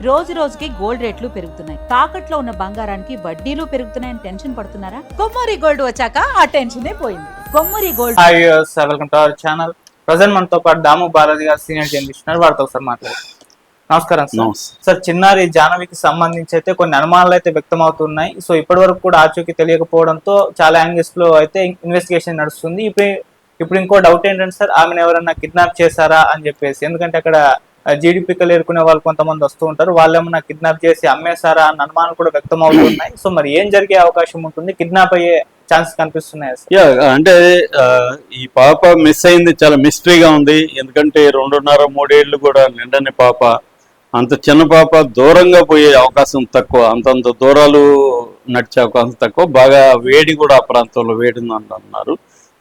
రోజు రోజుకి గోల్డ్ రేట్లు పెరుగుతున్నాయి. తాకట్లో ఉన్న బంగారానికి వడ్డీలు పెరుగుతున్నాయని టెన్షన్ పడుతున్నారా? కొమ్మూరి గోల్డ్ వచ్చాక ఆ టెన్షనే పోయింది. Kommuri gold. Hi viewers, welcome to our channel. Present మనతో పాటు దాము బాలాజీ గారు సీనియర్ జర్నలిస్ట్, వారితో ఒకసారి మాట్లాడారు. నమస్కారం సార్. చిన్నారి జాహ్నవికి సంబంధించి అయితే కొన్ని అనుమానాలు అయితే వ్యక్తం అవుతున్నాయి. సో ఇప్పటి వరకు కూడా ఆచూకీ తెలియకపోవడంతో చాలా యాంగిల్స్ లో అయితే ఇన్వెస్టిగేషన్ నడుస్తుంది. ఇప్పుడు ఇంకో డౌట్ ఏంటంటే సార్, ఆమెను ఎవరన్నా కిడ్నాప్ చేశారా అని చెప్పేసి. ఎందుకంటే అక్కడ జీడిపికలు ఏరుకునే వాళ్ళు కొంతమంది వస్తూ ఉంటారు, వాళ్ళు ఏమన్నా కిడ్నాప్ చేసి అమ్మేశారా అన్న అనుమానాలు కూడా వ్యక్తం అవుతున్నాయి. సో మరి ఏం జరిగే అవకాశం ఉంటుంది? కిడ్నాప్ అయ్యే ఛాన్స్ కనిపిస్తున్నాయి సార్? అంటే ఈ పాప మిస్ అయింది చాలా మిస్టరీగా ఉంది. ఎందుకంటే 2.5-3 ఏళ్ళు కూడా నిండని పాప, అంత చిన్న పాప దూరంగా పోయే అవకాశం తక్కువ, అంతంత దూరాలు నడిచే అవకాశం తక్కువ. బాగా వేడి కూడా ఆ ప్రాంతంలో వేడి అన్నారు.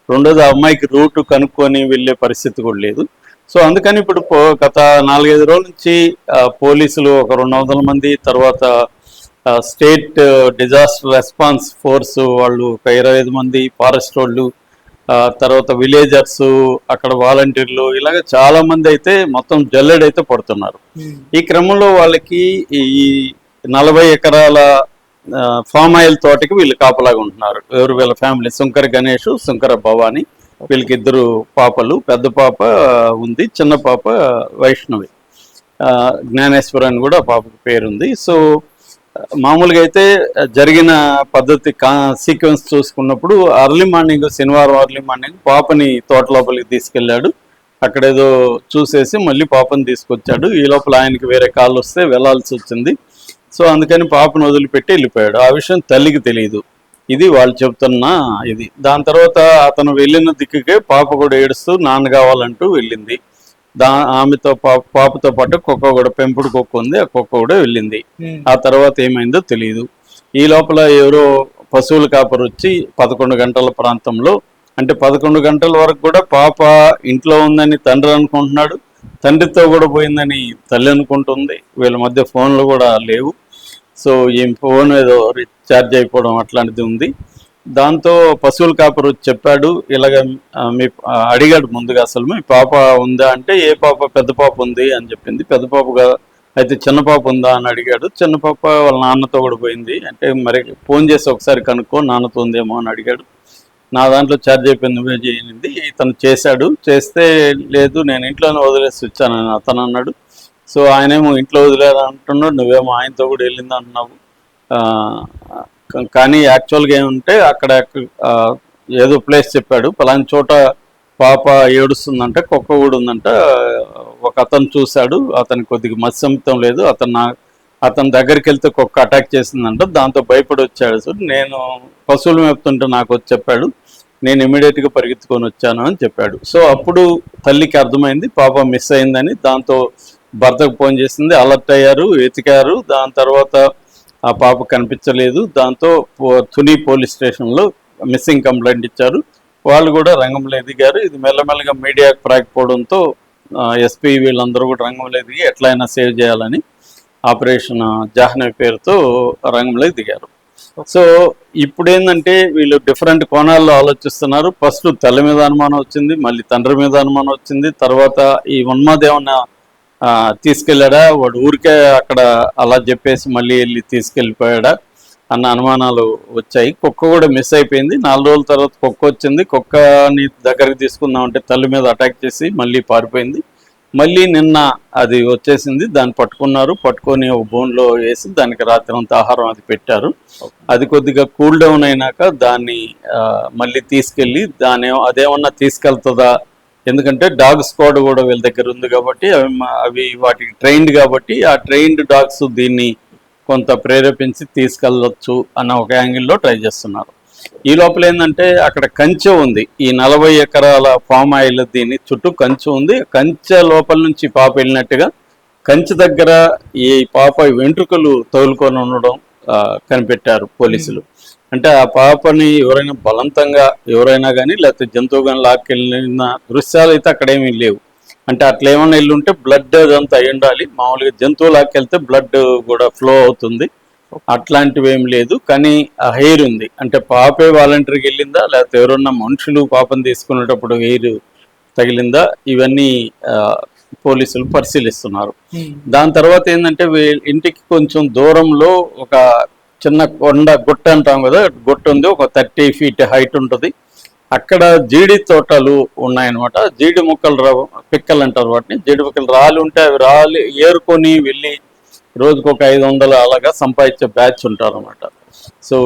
రెండోది, ఆ అమ్మాయికి రూట్ కనుక్కొని వెళ్ళే పరిస్థితి కూడా లేదు. సో అందుకని ఇప్పుడు గత 4-5 రోజుల నుంచి పోలీసులు ఒక 200 మంది, తర్వాత స్టేట్ డిజాస్టర్ రెస్పాన్స్ ఫోర్స్ వాళ్ళు ఒక 25 మంది, ఫారెస్ట్ వాళ్ళు, తర్వాత విలేజర్స్, అక్కడ వాలంటీర్లు, ఇలాగ చాలా మంది అయితే మొత్తం జల్లెడైతే పడుతున్నారు. ఈ క్రమంలో వాళ్ళకి ఈ 40 ఎకరాల ఫామ్ ఆయిల్ తోటకి వీళ్ళు కాపలాగా ఉంటున్నారు. ఎవరు? వీళ్ళ ఫ్యామిలీ, శంకర గణేష్, శంకర భవాని. వీళ్ళకి 2 పాపలు, పెద్ద పాప ఉంది, చిన్న పాప వైష్ణవి, జ్ఞానేశ్వర్ అని కూడా పాపకు పేరుంది. సో మామూలుగా అయితే జరిగిన పద్ధతి సీక్వెన్స్ చూసుకున్నప్పుడు శనివారం అర్లీ మార్నింగ్ పాపని తోట లోపలికి తీసుకెళ్ళాడు. అక్కడేదో చూసేసి మళ్ళీ పాపని తీసుకొచ్చాడు. ఈ లోపల ఆయనకి వేరే కాళ్ళు వస్తే వెళ్లాల్సి వచ్చింది. సో అందుకని పాపను వదిలిపెట్టి వెళ్ళిపోయాడు. ఆ విషయం తల్లికి తెలియదు. ఇది వాళ్ళు చెప్తున్న ఇది. దాని తర్వాత అతను వెళ్ళిన దిక్కుకే పాప కూడా ఏడుస్తూ నాన్న కావాలంటూ వెళ్ళింది. ఆమెతో పాపతో పాటు కుక్క కూడా, పెంపుడు కుక్క ఉంది, ఆ కుక్క కూడా వెళ్ళింది. ఆ తర్వాత ఏమైందో తెలియదు. ఈ లోపల ఎవరో పశువుల కాపరు వచ్చి 11 గంటల ప్రాంతంలో, అంటే 11 గంటల వరకు కూడా పాప ఇంట్లో ఉందని తండ్రి అనుకుంటున్నాడు, తండ్రితో కూడా పోయిందని తల్లి అనుకుంటుంది. వీళ్ళ మధ్య ఫోన్లు కూడా లేవు. సో ఈ ఫోన్ ఏదో రీఛార్జ్ అయిపోవడం అట్లాంటిది ఉంది. దాంతో పశువుల కాపరు చెప్పాడు, ఇలాగ అడిగాడు ముందుగా, అసలు మీ పాప ఉందా అంటే, ఏ పాప? పెద్ద పాప ఉంది అని చెప్పింది. పెద్ద పాపగా అయితే చిన్న పాప ఉందా అని అడిగాడు. చిన్న పాప వాళ్ళ నాన్నతో కూడా పోయింది అంటే, మరి ఫోన్ చేసి ఒకసారి కనుక్కో, నాన్నతో ఉందేమో అని అడిగాడు. నా దాంట్లో ఛార్జ్ అయిపోయింది, నువ్వే చేయింది. ఇతను చేశాడు. చేస్తే లేదు, నేను ఇంట్లోనే వదిలేసి వచ్చానని అతను అన్నాడు. సో ఆయనేమో ఇంట్లో వదిలేరు అంటున్నాడు, నువ్వేమో ఆయనతో కూడా వెళ్ళింది అంటున్నావు. కానీ యాక్చువల్గా ఏమంటే అక్కడ ఏదో ప్లేస్ చెప్పాడు, పలానా చోట పాప ఏడుస్తుందంట, కుక్క కూడా ఉందంట. ఒక అతను చూశాడు, అతనికి కొద్దిగా మత్సమితం లేదు, అతని దగ్గరికి వెళ్తే కుక్క అటాక్ చేసిందంట. దాంతో భయపడి వచ్చాడు. సార్ నేను పశువులు మేపుతుంటే నాకు వచ్చి చెప్పాడు, నేను ఇమీడియట్గా పరిగెత్తుకొని వచ్చాను అని చెప్పాడు. సో అప్పుడు తల్లికి అర్థమైంది పాప మిస్ అయిందని. దాంతో భర్తకు ఫోన్ చేసింది, అలర్ట్ అయ్యారు, వెతికారు. దాని తర్వాత ఆ పాప కనిపించలేదు. దాంతో తుని పోలీస్ స్టేషన్లో మిస్సింగ్ కంప్లైంట్ ఇచ్చారు. వాళ్ళు కూడా రంగంలో ఎదిగారు. ఇది మెల్లమెల్లగా మీడియాకు ప్రాకపోవడంతో ఎస్పీ వీళ్ళందరూ కూడా రంగంలో ఎదిగి ఎట్లయినా సేవ్ చేయాలని ఆపరేషన్ జాహ్నవి పేరుతో రంగంలో దిగారు. సో ఇప్పుడు ఏంటంటే వీళ్ళు డిఫరెంట్ కోణాల్లో ఆలోచిస్తున్నారు. ఫస్ట్ తల్లి మీద అనుమానం వచ్చింది, మళ్ళీ తండ్రి మీద అనుమానం వచ్చింది. తర్వాత ఈ ఉన్మాదేమన్నా తీసుకెళ్ళాడా, వాడు ఊరికే అక్కడ అలా చెప్పేసి మళ్ళీ వెళ్ళి తీసుకెళ్ళిపోయాడా అన్న అనుమానాలు వచ్చాయి. కుక్క కూడా మిస్ అయిపోయింది. 4 రోజుల తర్వాత కుక్క వచ్చింది. కుక్కని దగ్గరికి తీసుకుందామంటే తల్లి మీద అటాక్ చేసి మళ్ళీ పారిపోయింది. మళ్ళీ నిన్న అది వచ్చేసింది. దాన్ని పట్టుకున్నారు. పట్టుకొని ఒక బోన్లో వేసి దానికి రాత్రి అంతా ఆహారం అది పెట్టారు. అది కొద్దిగా కూల్ డౌన్ అయినాక దాన్ని మళ్ళీ తీసుకెళ్ళి అదేమన్నా తీసుకెళ్తుందా, ఎందుకంటే డాగ్ స్క్వాడ్ కూడా వీళ్ళ దగ్గర ఉంది కాబట్టి, అవి వాటికి ట్రైన్డ్ కాబట్టి ఆ ట్రైన్డ్ డాగ్స్ దీన్ని కొంత ప్రేరేపించి తీసుకెళ్ళొచ్చు అన్న ఒక యాంగిల్లో ట్రై చేస్తున్నారు. ఈ లోపల ఏంటంటే అక్కడ కంచె ఉంది. ఈ 40 ఎకరాల ఫామ్ ఆయిల్ దీన్ని చుట్టూ కంచె ఉంది. కంచె లోపల నుంచి పాప వెళ్ళినట్టుగా కంచె దగ్గర ఈ పాప వెంట్రుకలు తగులుకొని ఉండడం కనిపెట్టారు పోలీసులు. అంటే ఆ పాపని ఎవరైనా బలవంతంగా ఎవరైనా కానీ, లేకపోతే జంతువు కానీ లాక్కెళ్ళిన దృశ్యాలు అయితే అక్కడేమీ లేవు. అంటే అట్లా ఏమన్నా వెళ్ళుంటే బ్లడ్ అదంతా అయి ఉండాలి. మామూలుగా జంతువు లాక్కెళ్తే బ్లడ్ కూడా ఫ్లో అవుతుంది, అట్లాంటివి ఏం లేదు. కానీ ఆ హెయిర్ ఉంది. అంటే పాపే వాలంటీర్కి వెళ్ళిందా, లేకపోతే ఎవరన్నా మనుషులు పాపను తీసుకునేటప్పుడు హెయిర్ తగిలిందా, ఇవన్నీ పోలీసులు పరిశీలిస్తున్నారు. దాని తర్వాత ఏంటంటే ఇంటికి కొంచెం దూరంలో ఒక చిన్న కొండ గుట్ట అంటాం కదా, గుట్ట ఉంది, ఒక 30 feet హైట్ ఉంటుంది. అక్కడ జీడి తోటలు ఉన్నాయన్నమాట. జీడి మొక్కలు పిక్కలు అంటారు వాటిని. జీడి పిక్కలు రాలి ఉంటే అవి రాలి ఏరుకొని వెళ్ళి రోజుకు ఒక 500 అలాగా సంపాదించే బ్యాచ్ ఉంటారు అన్నమాట. సో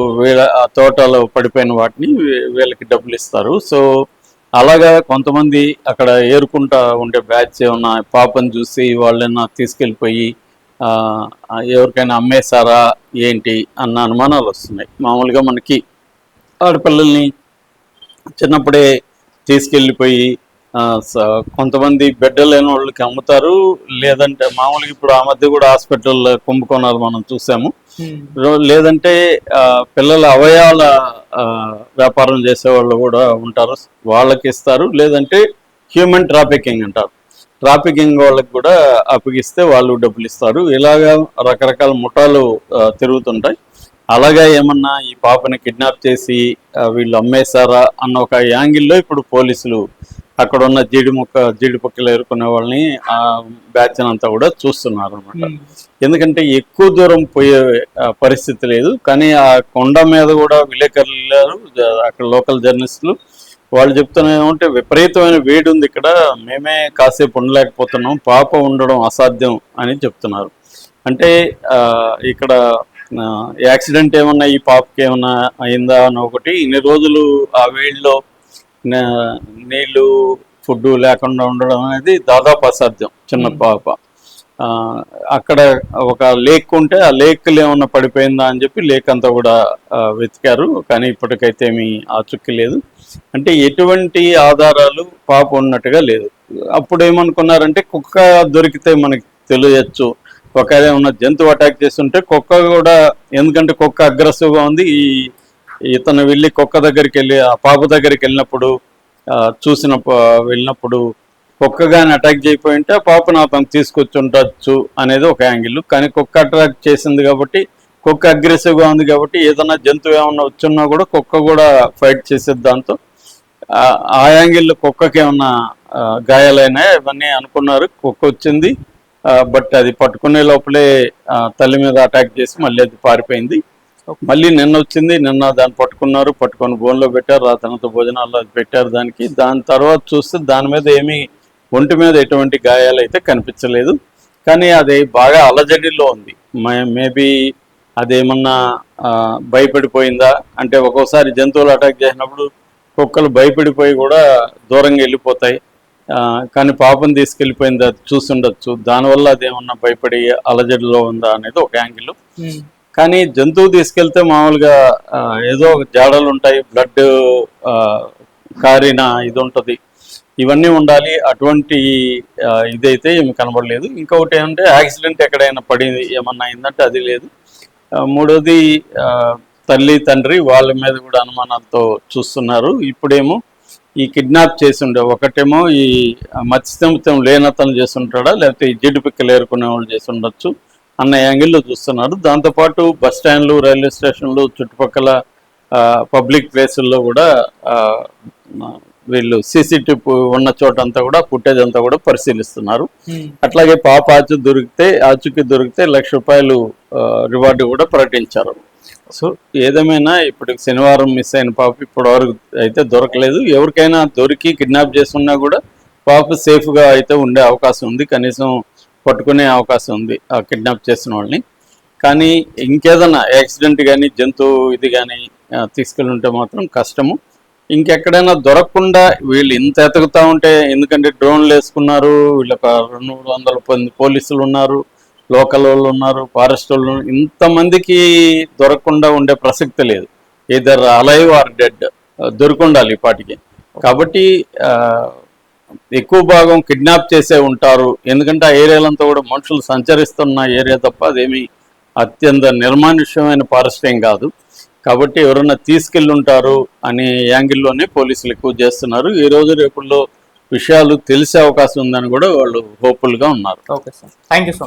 ఆ తోటలో పడిపోయిన వాటిని వీళ్ళకి డబ్బులు ఇస్తారు. సో అలాగా కొంతమంది అక్కడ ఏరుకుంటా ఉండే బ్యాచ్ ఏమన్నా పాపను చూసి వాళ్ళైనా తీసుకెళ్ళిపోయి ఎవరికైనా అమ్మేశారా ఏంటి అన్న అనుమానాలు వస్తున్నాయి. మామూలుగా మనకి ఆడపిల్లల్ని చిన్నప్పుడే తీసుకెళ్ళిపోయి కొంతమంది బిడ్డ లేని వాళ్ళకి అమ్ముతారు, లేదంటే మామూలుగా ఇప్పుడు ఆ మధ్య కూడా హాస్పిటల్ కుంభకోణాలు మనం చూసాము. లేదంటే పిల్లల అవయవాల వ్యాపారం చేసే వాళ్ళు కూడా ఉంటారు, వాళ్ళకి ఇస్తారు. లేదంటే హ్యూమన్ ట్రాఫికింగ్ అంటారు, ట్రాఫికింగ్ వాళ్ళకి కూడా అప్పగిస్తే వాళ్ళు డబ్బులు ఇస్తారు. ఇలాగా రకరకాల ముఠాలు తిరుగుతుంటాయి. అలాగా ఏమన్నా ఈ పాపని కిడ్నాప్ చేసి వీళ్ళు అమ్మేశారా అన్న ఒక యాంగిల్లో ఇప్పుడు పోలీసులు అక్కడ ఉన్న జీడి పక్కలు ఏరుకునే వాళ్ళని ఆ బ్యాచ్ అంతా కూడా చూస్తున్నారు అనమాట. ఎందుకంటే ఎక్కువ దూరం పోయే పరిస్థితి లేదు. కానీ ఆ కొండ మీద కూడా విలేకరులు వెళ్ళారు, అక్కడ లోకల్ జర్నలిస్టులు. వాళ్ళు చెప్తున్నా ఏమంటే విపరీతమైన వేడి ఉంది ఇక్కడ, మేమే కాసేపు ఉండలేకపోతున్నాం, పాప ఉండడం అసాధ్యం అని చెప్తున్నారు. అంటే ఇక్కడ యాక్సిడెంట్ ఏమన్నా ఈ పాపకి ఏమన్నా అయిందా అని ఒకటి, ఇన్ని రోజులు ఆ వేడిలో నీళ్లు ఫుడ్ లేకుండా ఉండడం అనేది దాదాపు అసాధ్యం. చిన్న పాప అక్కడ ఒక లేక్ ఉంటే ఆ లేక్లు ఏమన్నా పడిపోయిందా అని చెప్పి లేక్ అంతా కూడా వెతికారు, కానీ ఇప్పటికైతే ఏమీ ఆచూకీ లేదు. అంటే ఎటువంటి ఆధారాలు పాప ఉన్నట్టుగా లేదు. అప్పుడు ఏమనుకున్నారంటే కుక్క దొరికితే మనకి తెలియచ్చు, ఒకవేళ ఏమన్నా జంతువు అటాక్ చేస్తుంటే కుక్క కూడా, ఎందుకంటే కుక్క అగ్రెసివ్గా ఉంది. ఇతను వెళ్ళి కుక్క దగ్గరికి వెళ్ళి ఆ పాప దగ్గరికి వెళ్ళినప్పుడు వెళ్ళినప్పుడు కుక్క కానీ అటాక్ చేయకపోయి ఉంటే ఆ పాపను అతను తీసుకొచ్చి ఉండొచ్చు అనేది ఒక యాంగిల్. కానీ కుక్క అటాక్ చేసింది కాబట్టి, కుక్క అగ్రెసివ్గా ఉంది కాబట్టి ఏదైనా జంతువు ఏమన్నా వచ్చున్నా కూడా కుక్క కూడా ఫైట్ చేసేది. దాంతో ఆ యాంగిల్లో కుక్కకి ఏమన్నా గాయాలైనా ఇవన్నీ అనుకున్నారు. కుక్క వచ్చింది, బట్ అది పట్టుకునే లోపలే తల్లి మీద అటాక్ చేసి మళ్ళీ అది పారిపోయింది. మళ్ళీ నిన్న వచ్చింది, నిన్న దాన్ని పట్టుకొని బోన్లో పెట్టారు, రాత్రంతా భోజనాల్లో అది పెట్టారు దానికి. దాని తర్వాత చూస్తే దాని మీద ఒంటి మీద ఎటువంటి గాయాలు అయితే కనిపించలేదు. కానీ అది బాగా అలజడిలో ఉంది. మేబీ అదేమన్నా భయపడిపోయిందా అంటే, ఒక్కోసారి జంతువులు అటాక్ చేసినప్పుడు కుక్కలు భయపడిపోయి కూడా దూరంగా వెళ్ళిపోతాయి. కానీ పాపను తీసుకెళ్ళిపోయింది, అది చూసుండొచ్చు. దానివల్ల అదేమన్నా భయపడి అలజడిలో ఉందా అనేది ఒక యాంగిల్. కానీ జంతువు తీసుకెళ్తే మామూలుగా ఏదో జాడలు ఉంటాయి, బ్లడ్ కారిన ఇది ఉంటుంది, ఇవన్నీ ఉండాలి. అటువంటి ఇదైతే ఏమి కనబడలేదు. ఇంకొకటి ఏంటంటే యాక్సిడెంట్ ఎక్కడైనా పడింది ఏమన్నా అయిందంటే అది లేదు. మూడోది తల్లి తండ్రి వాళ్ళ మీద కూడా అనుమానాలతో చూస్తున్నారు. ఇప్పుడేమో ఈ కిడ్నాప్ చేసి ఉండే ఒకటేమో ఈ మత్స్యతం లేనతను చేస్తుంటాడా, లేకపోతే ఈ జిడ్డు పిక్కలు ఏరుకునే వాళ్ళు చేసి ఉండొచ్చు అన్న యాంగిల్లో చూస్తున్నారు. దాంతోపాటు బస్ స్టాండ్లు, రైల్వే స్టేషన్లు, చుట్టుపక్కల పబ్లిక్ ప్లేసుల్లో కూడా వీళ్ళు CCTV ఉన్న చోట అంతా కూడా ఫుటేజ్ అంతా కూడా పరిశీలిస్తున్నారు. అట్లాగే పాప ఆచూకీ దొరికితే ₹1,00,000 రివార్డు కూడా ప్రకటించారు. సో ఏదేమైనా ఇప్పుడు శనివారం మిస్ అయిన పాప ఇప్పటి వరకు అయితే దొరకలేదు. ఎవరికైనా దొరికి కిడ్నాప్ చేస్తున్నా కూడా పాప సేఫ్గా అయితే ఉండే అవకాశం ఉంది, కనీసం పట్టుకునే అవకాశం ఉంది ఆ కిడ్నాప్ చేసిన వాళ్ళని. కానీ ఇంకేదన్నా యాక్సిడెంట్ కానీ జంతువు ఇది కానీ తీసుకెళ్ళి ఉంటే మాత్రం కష్టము. ఇంకెక్కడైనా దొరకకుండా వీళ్ళు ఇంత ఎతుకుతూ ఉంటే, ఎందుకంటే డ్రోన్లు వేసుకున్నారు, వీళ్ళకి 200 పోలీసులు ఉన్నారు, లోకల్ వాళ్ళు ఉన్నారు, ఫారెస్ట్ వాళ్ళు, ఇంతమందికి దొరకకుండా ఉండే ప్రసక్తి లేదు. ఇదర్ అలైవ్ ఆర్ డెడ్ దొరికుండాలి ఇప్పటికి. కాబట్టి ఎక్కువ భాగం కిడ్నాప్ చేసే ఉంటారు, ఎందుకంటే ఆ ఏరియాలంతా కూడా మనుషులు సంచరిస్తున్న ఏరియా తప్ప అదేమి అత్యంత నిర్మానుష్యమైన ఫారెస్ట్ ఏం కాదు. కాబట్టి ఎవరన్నా తీసుకెళ్ళి ఉంటారు అనే యాంగిల్లోనే పోలీసులు ఎక్కువ చేస్తున్నారు. ఈ రోజు రేపుల్లో విషయాలు తెలిసే అవకాశం ఉందని కూడా వాళ్ళు హోప్ఫుల్గా ఉన్నారు. Okay sir, thank you so much.